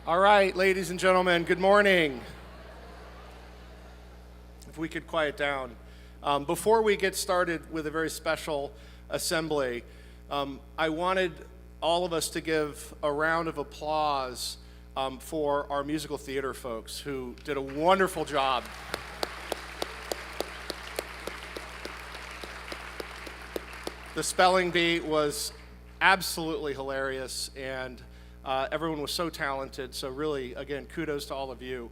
All right, ladies and gentlemen, good morning. If we could quiet down. Before we get started with a very special assembly, I wanted all of us to give a round of applause for our musical theater folks who did a wonderful job. The spelling bee was absolutely hilarious, and everyone was so talented. So really, again, kudos to all of you.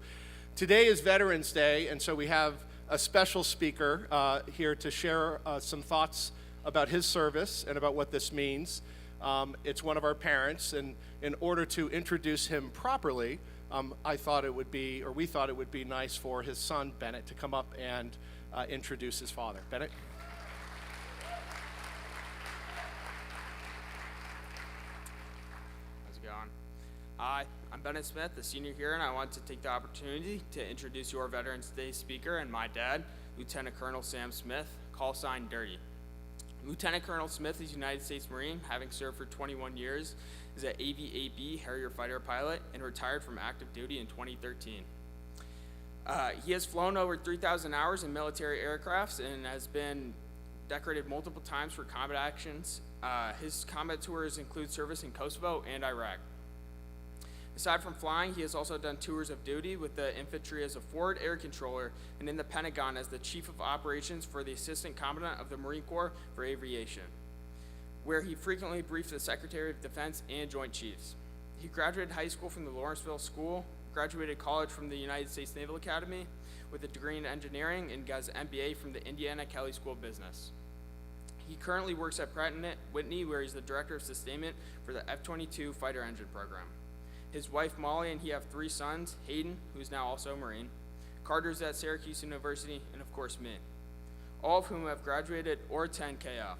Today is Veterans Day, and so we have a special speaker here to share some thoughts about his service and about what this means. It's one of our parents, and in order to introduce him properly, we thought it would be nice for his son, Bennett, to come up and introduce his father. Bennett? Hi, I'm Bennett Smith, a senior here, and I want to take the opportunity to introduce your Veterans Day speaker and my dad, Lieutenant Colonel Sam Smith, call sign Dirty. Lieutenant Colonel Smith is a United States Marine, having served for 21 years, is an AV-8B Harrier fighter pilot, and retired from active duty in 2013. He has flown over 3,000 hours in military aircrafts and has been decorated multiple times for combat actions. His combat tours include service in Kosovo and Iraq. Aside from flying, he has also done tours of duty with the infantry as a forward air controller and in the Pentagon as the Chief of Operations for the Assistant Commandant of the Marine Corps for Aviation, where he frequently briefed the Secretary of Defense and Joint Chiefs. He graduated high school from the Lawrenceville School, graduated college from the United States Naval Academy with a degree in engineering, and got his MBA from the Indiana Kelley School of Business. He currently works at Pratt & Whitney, where he's the Director of Sustainment for the F-22 fighter engine program. His wife Molly and he have 3 sons, Hayden, who's now also a Marine, Carter's at Syracuse University, and of course me, all of whom have graduated or attend KF.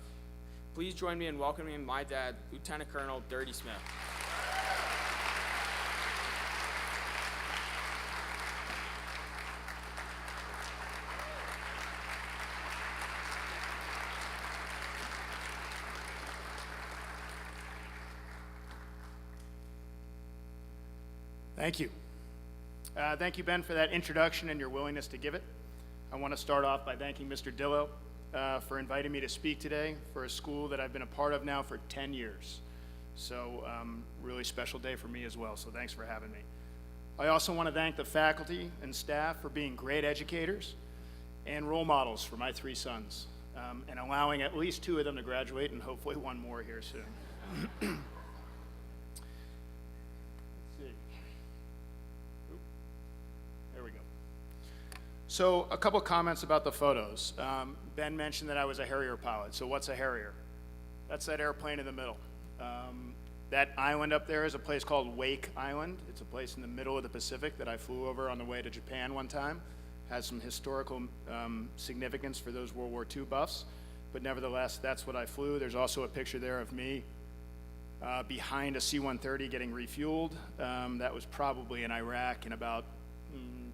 Please join me in welcoming my dad, Lieutenant Colonel Dirty Smith. Thank you. Thank you, Ben, for that introduction and your willingness to give it. I want to start off by thanking Mr. Dillo for inviting me to speak today for a school that I've been a part of now for 10 years. So really special day for me as well, so thanks for having me. I also want to thank the faculty and staff for being great educators and role models for my 3 sons, and allowing at least 2 of them to graduate and hopefully 1 more here soon. So a couple comments about the photos. Ben mentioned that I was a Harrier pilot. So what's a Harrier? That's that airplane in the middle. That island up there is a place called Wake Island. It's a place in the middle of the Pacific that I flew over on the way to Japan one time. Has some historical significance for those World War II buffs, but nevertheless, that's what I flew. There's also a picture there of me behind a C-130 getting refueled. That was probably in Iraq in about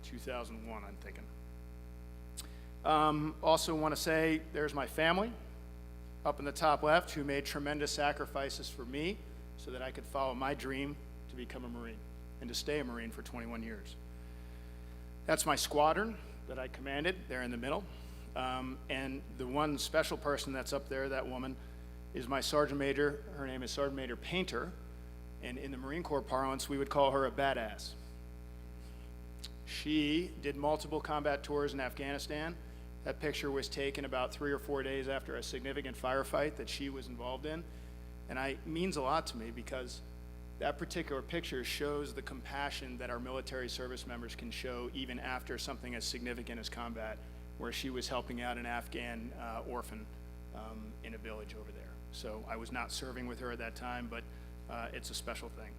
2001, I'm thinking. Also want to say there's my family up in the top left who made tremendous sacrifices for me so that I could follow my dream to become a Marine and to stay a Marine for 21 years. That's my squadron that I commanded there in the middle. And the one special person that's up there, that woman, is my Sergeant Major. Her name is Sergeant Major Painter, and in the Marine Corps parlance, we would call her a badass. She did multiple combat tours in Afghanistan. That picture was taken about 3 or 4 days after a significant firefight that she was involved in. And it means a lot to me because that particular picture shows the compassion that our military service members can show even after something as significant as combat, where she was helping out an Afghan orphan in a village over there. So I was not serving with her at that time, but it's a special thing.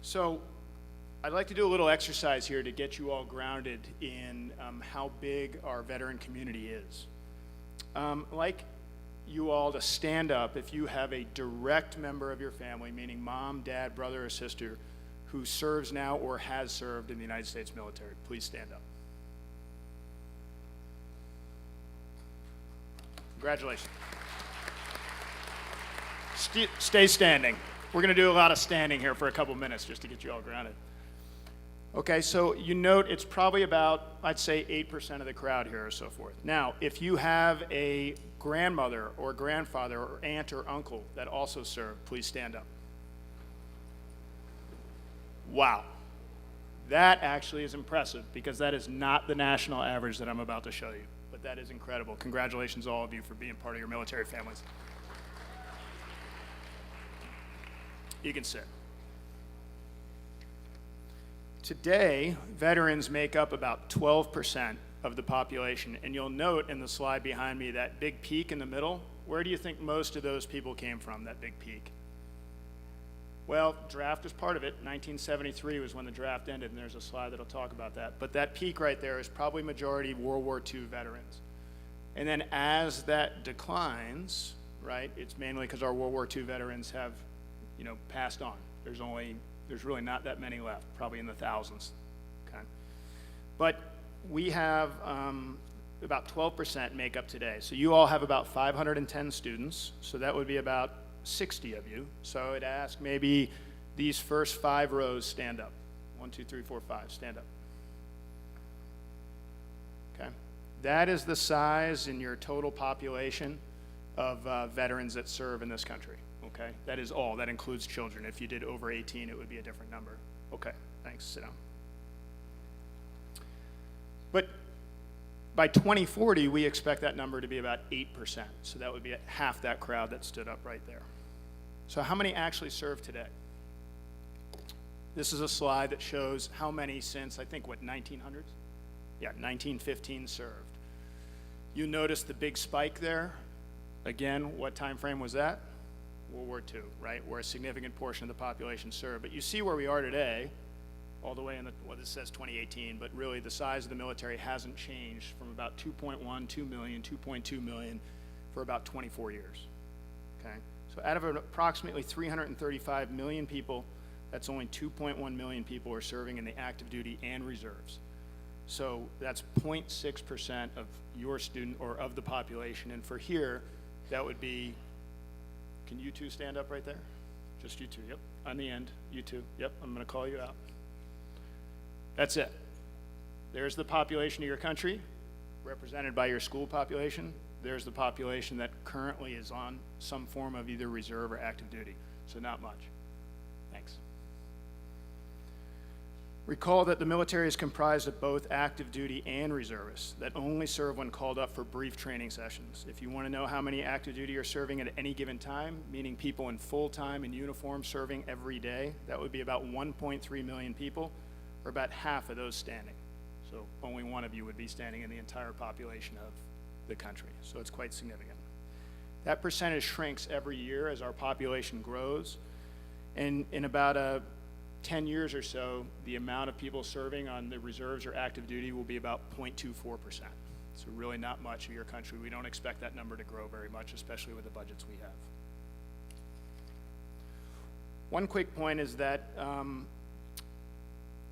So I'd like to do a little exercise here to get you all grounded in how big our veteran community is. Like you all to stand up if you have a direct member of your family, meaning mom, dad, brother, or sister, who serves now or has served in the United States military. Please stand up. Congratulations. Stay standing. We're going to do a lot of standing here for a couple minutes just to get you all grounded. Okay, so you note it's probably about, I'd say, 8% of the crowd here or so forth. Now, if you have a grandmother or grandfather or aunt or uncle that also served, please stand up. Wow. That actually is impressive because that is not the national average that I'm about to show you. But that is incredible. Congratulations, all of you, for being part of your military families. You can sit. Today, veterans make up about 12% of the population, and you'll note in the slide behind me that big peak in the middle. Where do you think most of those people came from, that big peak? Well, draft is part of it. 1973 was when the draft ended, and there's a slide that'll talk about that. But that peak right there is probably majority World War II veterans. And then as that declines, right, it's mainly because our World War II veterans have, passed on. There's really not that many left, probably in the thousands, okay? But we have about 12% make up today. So you all have about 510 students, so that would be about 60 of you. So I'd ask maybe these first 5 rows stand up. 1, 2, 3, 4, 5, stand up. Okay? That is the size in your total population of veterans that serve in this country. Okay, that is all. That includes children. If you did over 18, it would be a different number. Okay, thanks. Sit down. But by 2040, we expect that number to be about 8%. So that would be half that crowd that stood up right there. So how many actually serve today? This is a slide that shows how many since, I think, 1900s? Yeah, 1915 served. You notice the big spike there. Again, what time frame was that? World War II, right, where a significant portion of the population served. But you see where we are today, all the way in this says 2018, but really the size of the military hasn't changed from about 2.2 million for about 24 years, okay? So out of approximately 335 million people, that's only 2.1 million people are serving in the active duty and reserves. So that's 0.6% of your student or of the population. And for here, that would be, can you two stand up right there? Just you two, yep. On the end, you two, yep, I'm gonna call you out. That's it. There's the population of your country, represented by your school population. There's the population that currently is on some form of either reserve or active duty, so not much. Thanks. Recall that the military is comprised of both active duty and reservists that only serve when called up for brief training sessions. If you want to know how many active duty are serving at any given time, meaning people in full-time in uniform serving every day, that would be about 1.3 million people, or about half of those standing. So only one of you would be standing in the entire population of the country. So it's quite significant. That percentage shrinks every year as our population grows. And in about 10 years or so, the amount of people serving on the reserves or active duty will be about 0.24%. So really not much of your country. We don't expect that number to grow very much, especially with the budgets we have. One quick point is that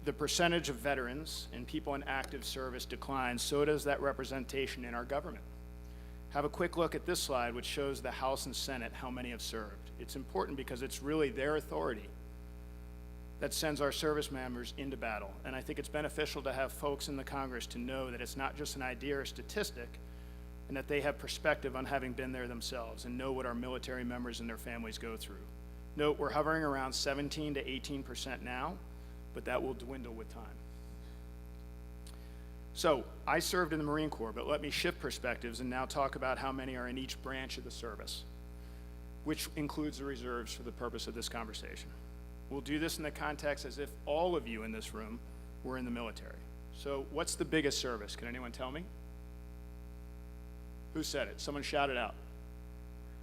the percentage of veterans and people in active service declines, so does that representation in our government. Have a quick look at this slide, which shows the House and Senate, how many have served. It's important because it's really their authority that sends our service members into battle. And I think it's beneficial to have folks in the Congress to know that it's not just an idea or statistic, and that they have perspective on having been there themselves and know what our military members and their families go through. Note, we're hovering around 17 to 18% now, but that will dwindle with time. So, I served in the Marine Corps, but let me shift perspectives and now talk about how many are in each branch of the service, which includes the reserves for the purpose of this conversation. We'll do this in the context as if all of you in this room were in the military. So what's the biggest service? Can anyone tell me? Who said it? Someone shout it out.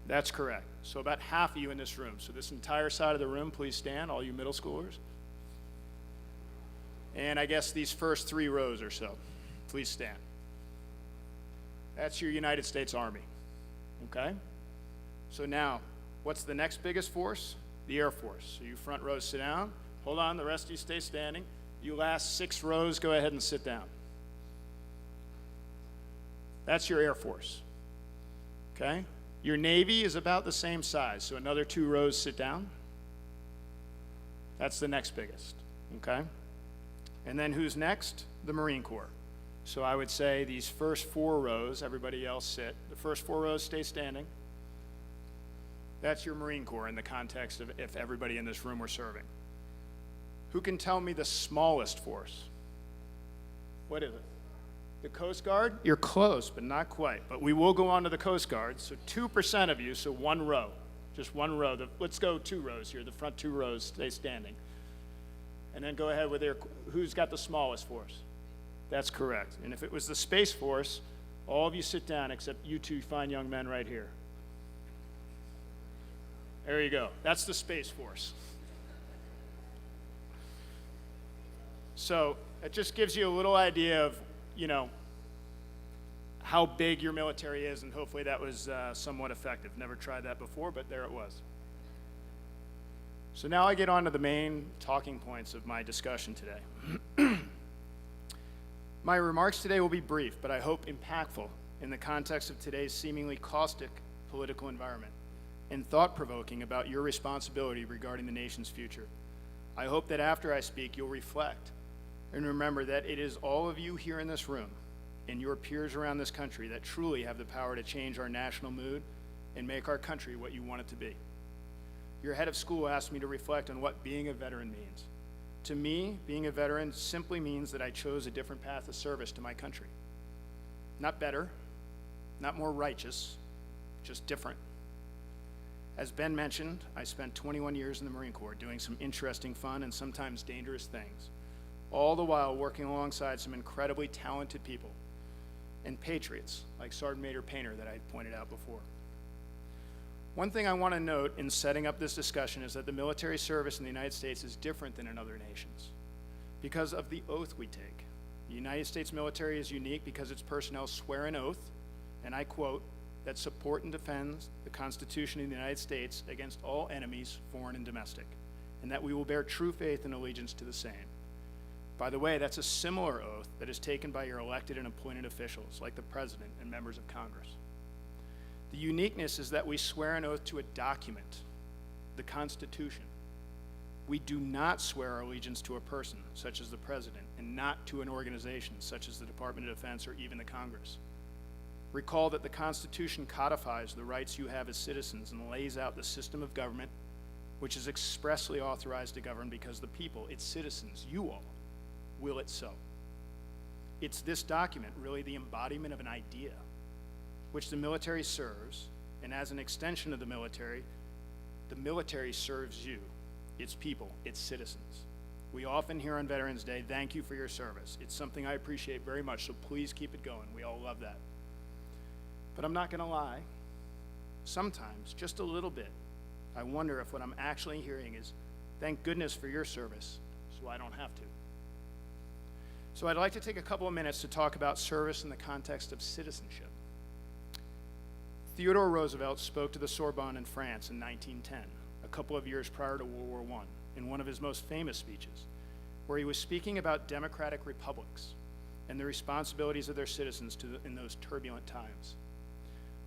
That's correct. So about half of you in this room. So this entire side of the room, please stand, all you middle schoolers. And I guess these first 3 rows or so, please stand. That's your United States Army, okay? So now, what's the next biggest force? The Air Force. So you front rows sit down. Hold on, the rest of you stay standing. You last 6 rows, go ahead and sit down. That's your Air Force, okay? Your Navy is about the same size, so another 2 rows sit down. That's the next biggest, okay? And then who's next? The Marine Corps. So I would say these first 4 rows, everybody else sit. The first 4 rows stay standing. That's your Marine Corps in the context of if everybody in this room were serving. Who can tell me the smallest force? What is it? The Coast Guard? You're close, but not quite. But we will go on to the Coast Guard. So 2% of you, so 1 row. Just 1 row. Let's go 2 rows here. The front 2 rows stay standing. And then go ahead with who's got the smallest force? That's correct. And if it was the Space Force, all of you sit down except you 2 fine young men right here. There you go. That's the Space Force. So it just gives you a little idea of, how big your military is, and hopefully that was somewhat effective. Never tried that before, but there it was. So now I get on to the main talking points of my discussion today. My remarks today will be brief, but I hope impactful in the context of today's seemingly caustic political environment and thought-provoking about your responsibility regarding the nation's future. I hope that after I speak, you'll reflect and remember that it is all of you here in this room and your peers around this country that truly have the power to change our national mood and make our country what you want it to be. Your head of school asked me to reflect on what being a veteran means. To me, being a veteran simply means that I chose a different path of service to my country. Not better, not more righteous, just different. As Ben mentioned, I spent 21 years in the Marine Corps doing some interesting, fun, and sometimes dangerous things, all the while working alongside some incredibly talented people and patriots like Sergeant Major Painter that I pointed out before. One thing I want to note in setting up this discussion is that the military service in the United States is different than in other nations because of the oath we take. The United States military is unique because its personnel swear an oath, and I quote, that support and defend the Constitution of the United States against all enemies, foreign and domestic, and that we will bear true faith and allegiance to the same. By the way, that's a similar oath that is taken by your elected and appointed officials, like the President and members of Congress. The uniqueness is that we swear an oath to a document, the Constitution. We do not swear our allegiance to a person, such as the President, and not to an organization, such as the Department of Defense or even the Congress. Recall that the Constitution codifies the rights you have as citizens and lays out the system of government, which is expressly authorized to govern because the people, its citizens, you all, will it so. It's this document, really the embodiment of an idea, which the military serves, and as an extension of the military serves you, its people, its citizens. We often hear on Veterans Day, thank you for your service. It's something I appreciate very much, so please keep it going. We all love that. But I'm not gonna lie, sometimes, just a little bit, I wonder if what I'm actually hearing is, thank goodness for your service, so I don't have to. So I'd like to take a couple of minutes to talk about service in the context of citizenship. Theodore Roosevelt spoke to the Sorbonne in France in 1910, a couple of years prior to World War I, in one of his most famous speeches, where he was speaking about democratic republics and the responsibilities of their citizens in those turbulent times.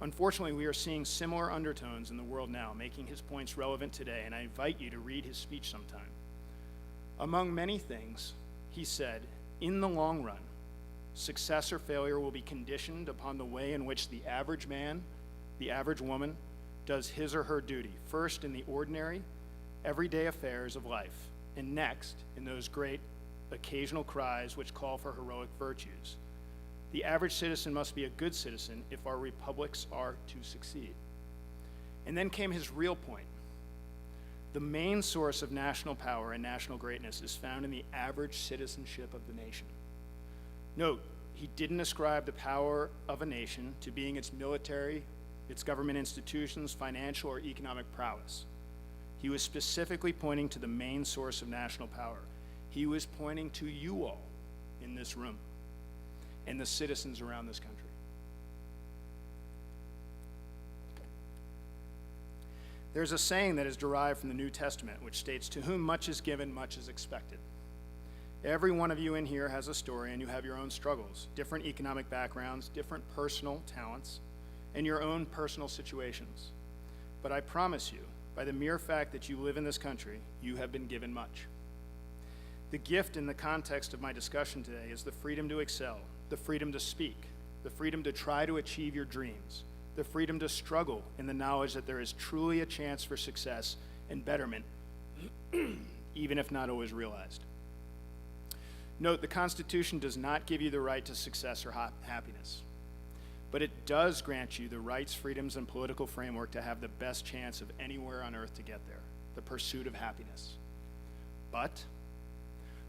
Unfortunately, we are seeing similar undertones in the world now, making his points relevant today, and I invite you to read his speech sometime. Among many things, he said, in the long run, success or failure will be conditioned upon the way in which the average man, the average woman, does his or her duty, first in the ordinary, everyday affairs of life, and next in those great occasional cries which call for heroic virtues. The average citizen must be a good citizen if our republics are to succeed. And then came his real point. The main source of national power and national greatness is found in the average citizenship of the nation. Note, he didn't ascribe the power of a nation to being its military, its government institutions, financial or economic prowess. He was specifically pointing to the main source of national power. He was pointing to you all in this room and the citizens around this country. There's a saying that is derived from the New Testament which states, to whom much is given, much is expected. Every one of you in here has a story and you have your own struggles, different economic backgrounds, different personal talents, and your own personal situations. But I promise you, By the mere fact that you live in this country, you have been given much. The gift in the context of my discussion today is the freedom to excel, the freedom to speak, the freedom to try to achieve your dreams, the freedom to struggle in the knowledge that there is truly a chance for success and betterment, even if not always realized. Note, the Constitution does not give you the right to success or happiness, but it does grant you the rights, freedoms, and political framework to have the best chance of anywhere on earth to get there, the pursuit of happiness. But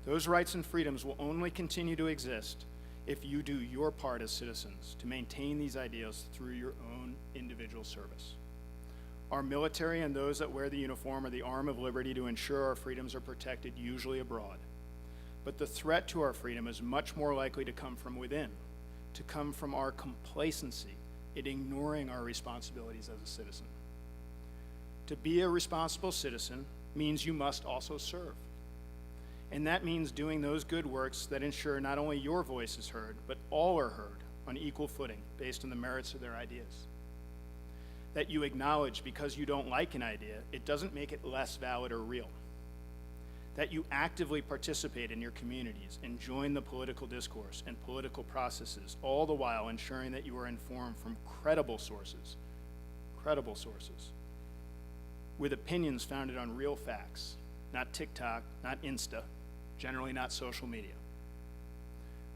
those rights and freedoms will only continue to exist if you do your part as citizens to maintain these ideals through your own individual service. Our military and those that wear the uniform are the arm of liberty to ensure our freedoms are protected, usually abroad. But the threat to our freedom is much more likely to come from within, to come from our complacency in ignoring our responsibilities as a citizen. To be a responsible citizen means you must also serve. And that means doing those good works that ensure not only your voice is heard, but all are heard on equal footing based on the merits of their ideas. That you acknowledge because you don't like an idea, it doesn't make it less valid or real. That you actively participate in your communities and join the political discourse and political processes, all the while ensuring that you are informed from credible sources, with opinions founded on real facts, not TikTok, not Insta, generally not social media.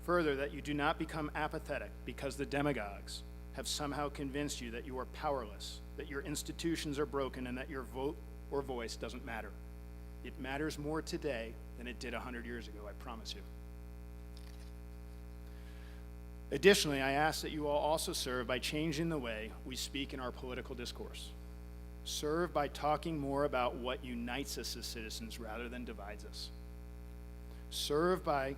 Further, that you do not become apathetic because the demagogues have somehow convinced you that you are powerless, that your institutions are broken, and that your vote or voice doesn't matter. It matters more today than it did 100 years ago, I promise you. Additionally, I ask that you all also serve by changing the way we speak in our political discourse. Serve by talking more about what unites us as citizens rather than divides us. Serve by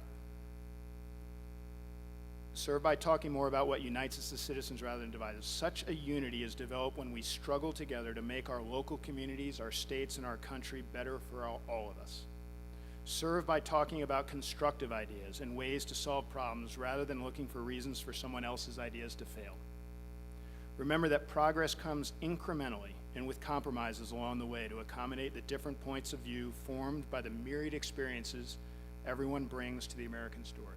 talking more about what unites us as citizens rather than divides us. Such a unity is developed when we struggle together to make our local communities, our states, and our country better for all of us. Serve by talking about constructive ideas and ways to solve problems rather than looking for reasons for someone else's ideas to fail. Remember that progress comes incrementally and with compromises along the way to accommodate the different points of view formed by the myriad experiences everyone brings to the American story.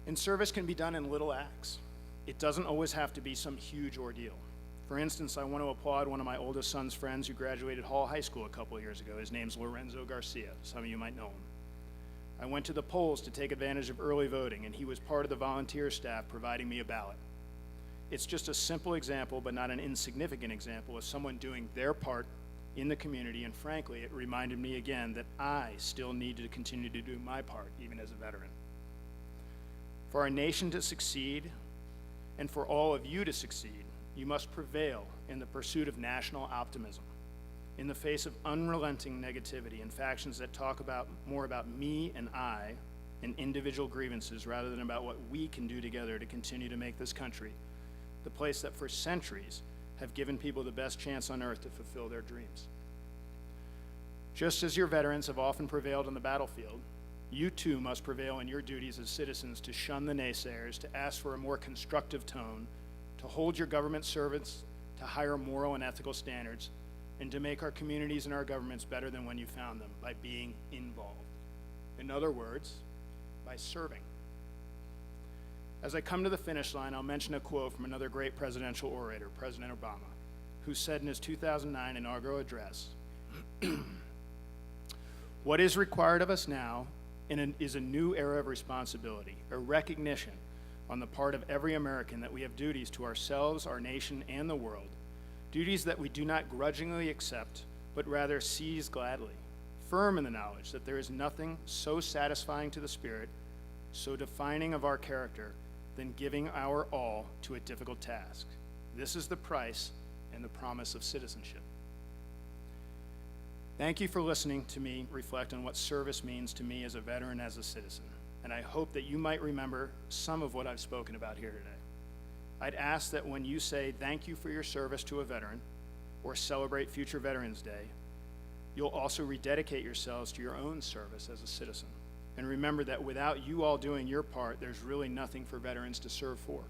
And service can be done in little acts. It doesn't always have to be some huge ordeal. For instance, I want to applaud one of my oldest son's friends who graduated Hall High School a couple of years ago. His name's Lorenzo Garcia. Some of you might know him. I went to the polls to take advantage of early voting, and he was part of the volunteer staff providing me a ballot. It's just a simple example, but not an insignificant example, of someone doing their part in the community, and frankly, it reminded me again that I still need to continue to do my part, even as a veteran. For our nation to succeed, and for all of you to succeed, you must prevail in the pursuit of national optimism, in the face of unrelenting negativity and factions that talk more about me and I and individual grievances rather than about what we can do together to continue to make this country the place that for centuries have given people the best chance on earth to fulfill their dreams. Just as your veterans have often prevailed on the battlefield, you too must prevail in your duties as citizens to shun the naysayers, to ask for a more constructive tone, to hold your government servants to higher moral and ethical standards, and to make our communities and our governments better than when you found them by being involved. In other words, by serving. As I come to the finish line, I'll mention a quote from another great presidential orator, President Obama, who said in his 2009 inaugural address, "What is required of us now is a new era of responsibility, a recognition on the part of every American that we have duties to ourselves, our nation, and the world, duties that we do not grudgingly accept, but rather seize gladly, firm in the knowledge that there is nothing so satisfying to the spirit, so defining of our character, than giving our all to a difficult task. This is the price and the promise of citizenship." Thank you for listening to me reflect on what service means to me as a veteran, as a citizen, and I hope that you might remember some of what I've spoken about here today. I'd ask that when you say thank you for your service to a veteran or celebrate future Veterans Day, you'll also rededicate yourselves to your own service as a citizen. And remember that without you all doing your part, there's really nothing for veterans to serve for.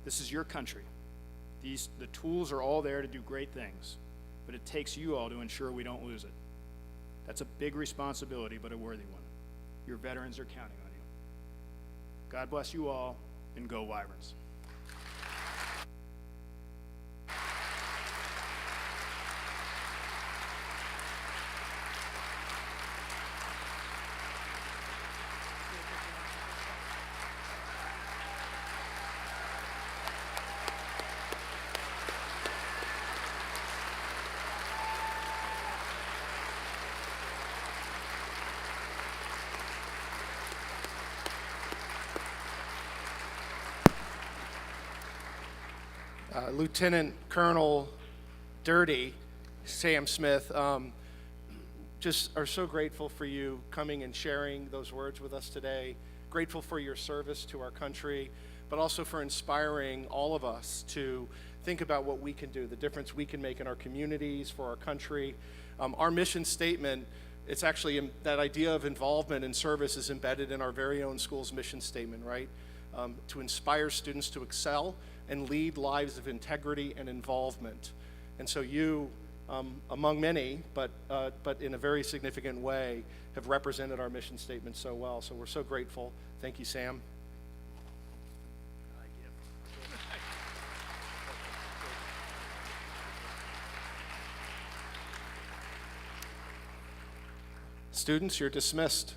This is your country. The tools are all there to do great things, but it takes you all to ensure we don't lose it. That's a big responsibility, but a worthy one. Your veterans are counting on you. God bless you all, and go Wyverns. Lieutenant Colonel Dirty, Sam Smith, just are so grateful for you coming and sharing those words with us today. Grateful for your service to our country, but also for inspiring all of us to think about what we can do, the difference we can make in our communities, for our country. Our mission statement, it's actually that idea of involvement and service is embedded in our very own school's mission statement, right? To inspire students to excel and lead lives of integrity and involvement. And so you, among many, but in a very significant way, have represented our mission statement so well. So we're so grateful. Thank you, Sam. Students, you're dismissed.